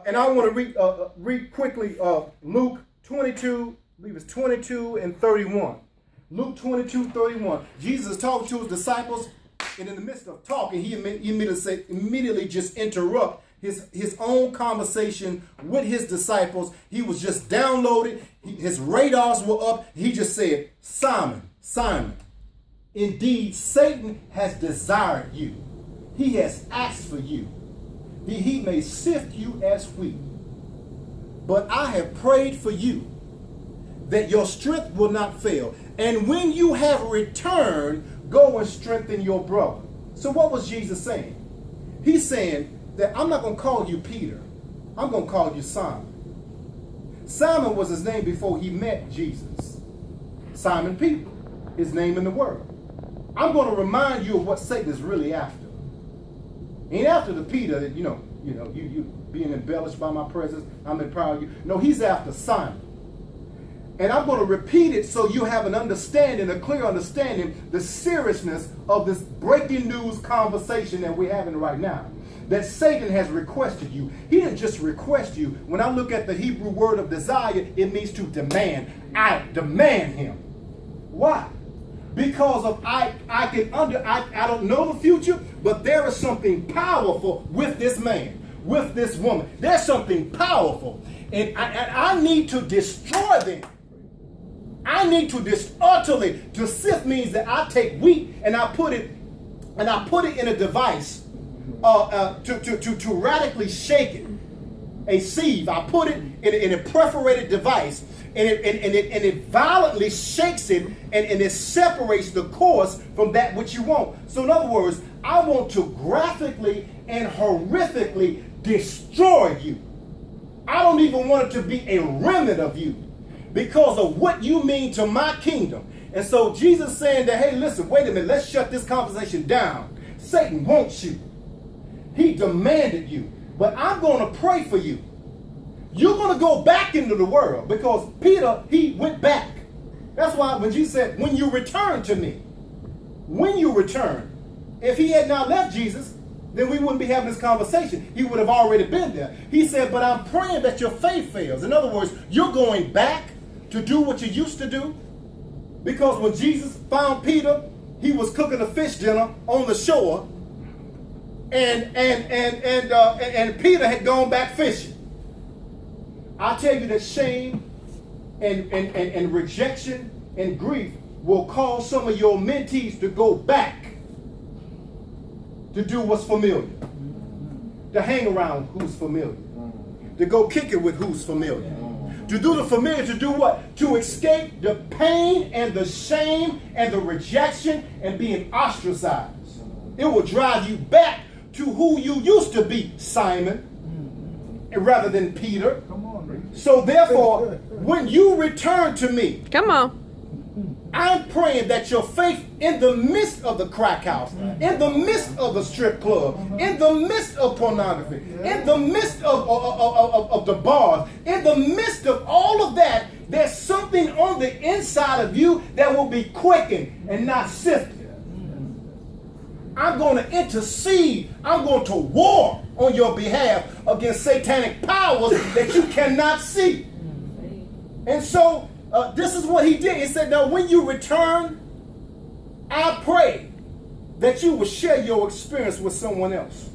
And I want to read quickly Luke 22, I believe it's 22 and 31. Luke 22:31. Jesus is talking to his disciples, and in the midst of talking, he immediately just interrupt his own conversation with his disciples. He was just downloaded. His radars were up. He just said, Simon, Simon, indeed Satan has desired you. He has asked for you, that he may sift you as wheat. But I have prayed for you, that your strength will not fail. And when you have returned, go and strengthen your brother. So what was Jesus saying? He's saying that I'm not going to call you Peter. I'm going to call you Simon. Simon was his name before he met Jesus. Simon Peter, his name in the Word. I'm going to remind you of what Satan is really after. He ain't after the Peter that, you being embellished by my presence, I'm empowered you. No, he's after Simon. And I'm going to repeat it so you have an understanding, a clear understanding, the seriousness of this breaking news conversation that we're having right now. That Satan has requested you. He didn't just request you. When I look at the Hebrew word of desire, it means to demand. I demand him. Why? Because of I don't know the future, but there is something powerful with this man, with this woman. There's something powerful. And I need to destroy them. I need to utterly, to sift means that I take wheat and I put it in a device to radically shake it. A sieve. I put it in a perforated device and it violently shakes it and it separates the coarse from that which you want. So in other words, I want to graphically and horrifically destroy you. I don't even want it to be a remnant of you because of what you mean to my kingdom. And so Jesus saying that, hey, listen, wait a minute, let's shut this conversation down. Satan wants you. He demanded you. But I'm going to pray for you. You're going to go back into the world because Peter, he went back. That's why when Jesus said, when you return to me, when you return, if he had not left Jesus, then we wouldn't be having this conversation. He would have already been there. He said, but I'm praying that your faith fails. In other words, you're going back to do what you used to do. Because when Jesus found Peter, he was cooking a fish dinner on the shore. And Peter had gone back fishing. I tell you that shame and rejection and grief will cause some of your mentees to go back to do what's familiar, to hang around who's familiar, to go kick it with who's familiar, to do the familiar, to do what? To escape the pain and the shame and the rejection and being ostracized. It will drive you back to who you used to be, Simon, rather than Peter. So therefore, when you return to me, come on, I'm praying that your faith in the midst of the crack house, in the midst of the strip club, in the midst of pornography, in the midst of the bars, in the midst of all of that, there's something on the inside of you that will be quickened and not sifted. I'm going to intercede. I'm going to war on your behalf against satanic powers that you cannot see. And so this is what he did. He said, now when you return, I pray that you will share your experience with someone else.